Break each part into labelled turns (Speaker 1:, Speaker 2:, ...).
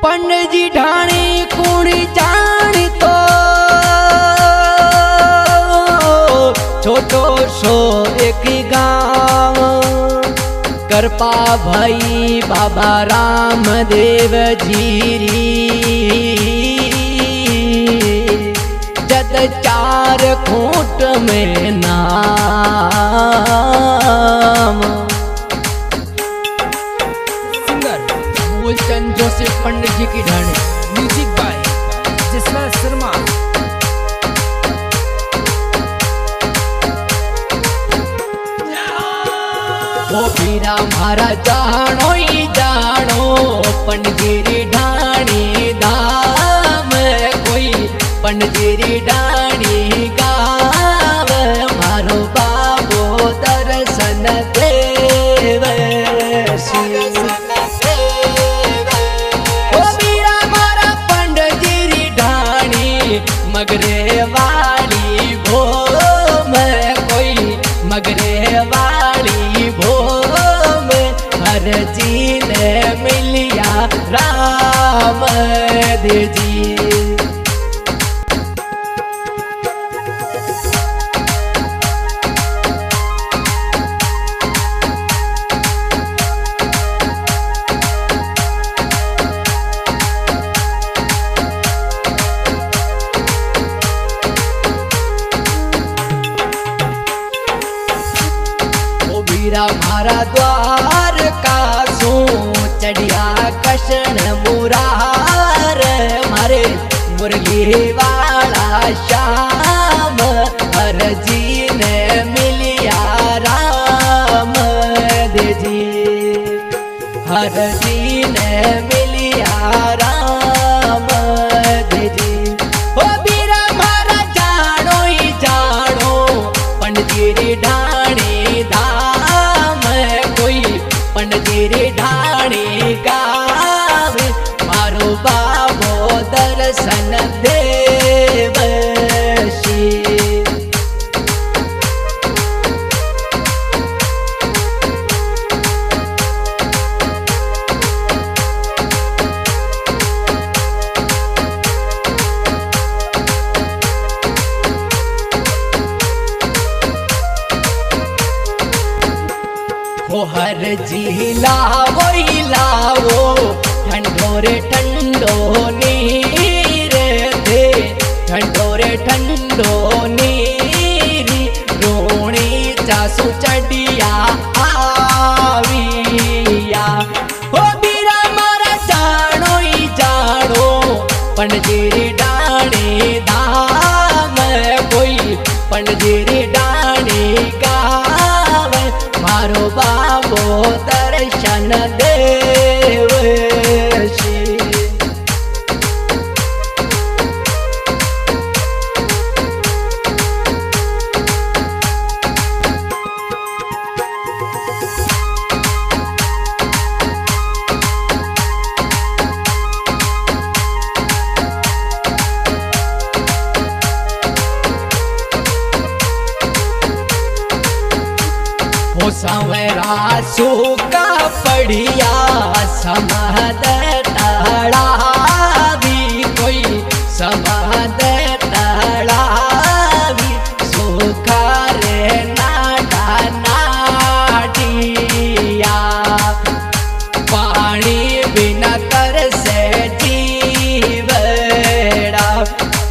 Speaker 1: पंडित जी ढाणी कुणी जानी तो छोटो सो एक गाँव कृपा भाई बाबा रामदेव जीरी जद चार खूंट में नाम।
Speaker 2: सिंगर मूलचंद जोसेफ पंडित जी की ढाणी। Music by Jaswant Sharma.
Speaker 1: ओ पीरा मारा जानो ही जानो पंडजीरी ढाणी धाम कोई पंडजीरी ढाणी गाव मारो बाबो दर्शन देव ओ पीरा मारा पंडजीरी ढाणी मगरे वाली भो में कोई मगरे वाली भो में हर जी ने मिलिया राम जी। मारा द्वार का सो चढ़िया कशन मुरार मारे मुरली वाला श्याम हर जी ने मिलिया राम जी हर जी ने मिलिया राम जी। ओ बीरा मारा जानो ही जानो पंडजीरी ढाणी पंडजीरी ढाणी गाव मारो बाबो दर्शन देव शी। ओ हर जी लावो ठंडोरे ठंडो नीर दे ठंडोरे ठंडो नीरी रोणी चासु चढ़िया आविया। ओ बीरा मारा जानो ही जानो पंडजीरी ढाणी धाम कोई पंडजीरी ढाणी गाव मारो बाबो दर्शन देव शी। ओ संवरा सूका पढ़िया समद तड़ावी कोई समद तड़ावी सूखा रे नाडा नाडिया पानी बिना तरसे जीवड़ा।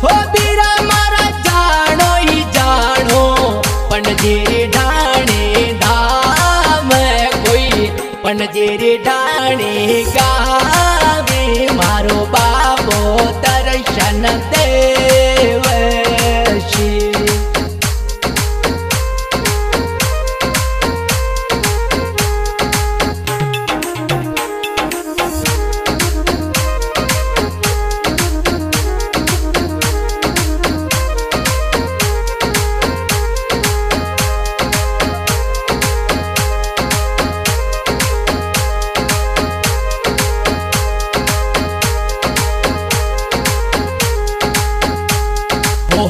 Speaker 1: हो बीरा मारा जानो ही जानो पंडजीरी ढाणी पंडजीरी ढाणी गावे मारो बाबो दर्शन देव शी।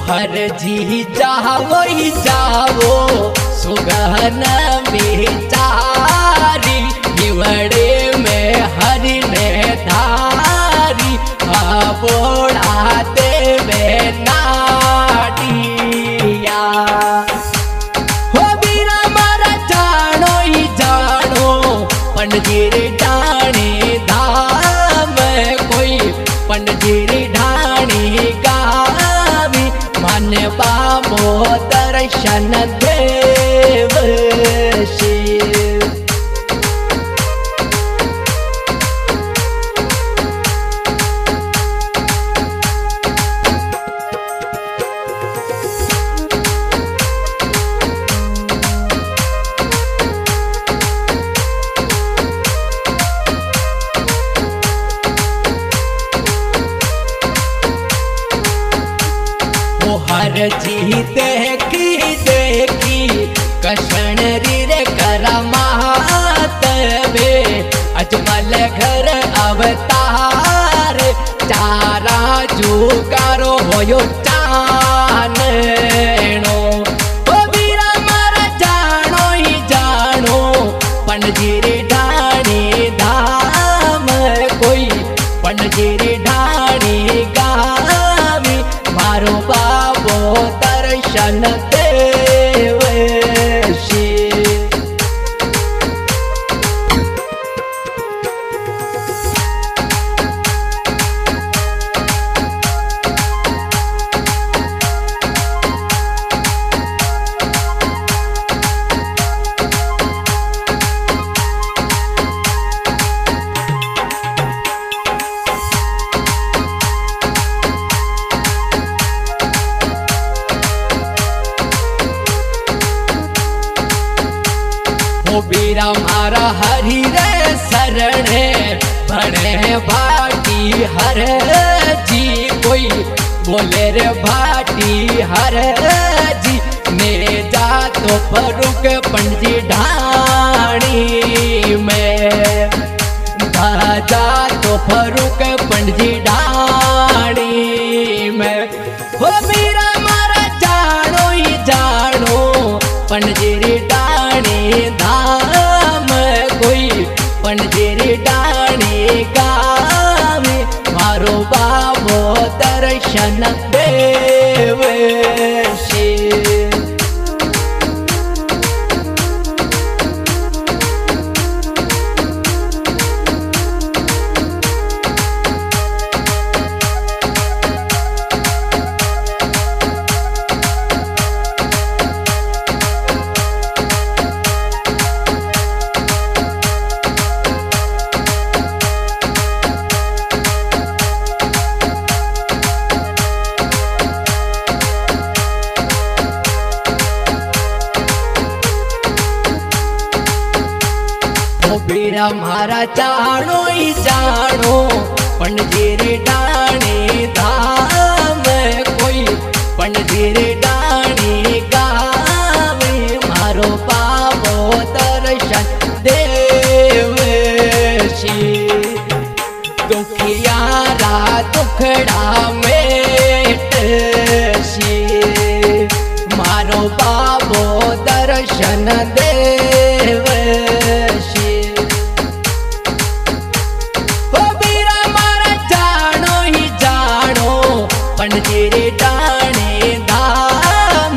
Speaker 1: हर जी जाओ ही जाओ सुगहन बिचारी निवड़े में हरि ने धार मर्जी देखी देखी कषण रे करमात वे अजमल घर अवतार चारा जुगारो होयो चानणो ओ वीरा मारा जानो ही जानो पणजीरी ढाणी धाम कोई पणजीरी ढाणी गावी मारो बाबो दर्शन देवशी बीरा मारा हरि रे शरणे बड़े भाटी हर जी कोई बोले रे भाटी हर जी मेरे जा तो फरुक पंजी ढाणी में जा तो फरुक पंजी ढाणी में हो बीरा मारा जानो ही जानो पणजीरी ढाणी धाम कोई पणजीरी ढाणी गावी मारो बाबो दर्शन देवशी बीरा मारा जानो ही जानो पणजीरी ढाणी धाम कोई पणजीरी ढाणी गावी मारो बाबो दर्शन देवशी दुखियारा दुखड़ा मेटशी मारो बाबो दर्शन देवशी पणजीरी ढाणी धाम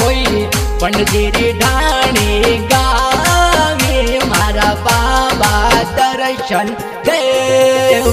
Speaker 1: कोई पणजीरी ढाणी गावी मारा बाबा दर्शन देव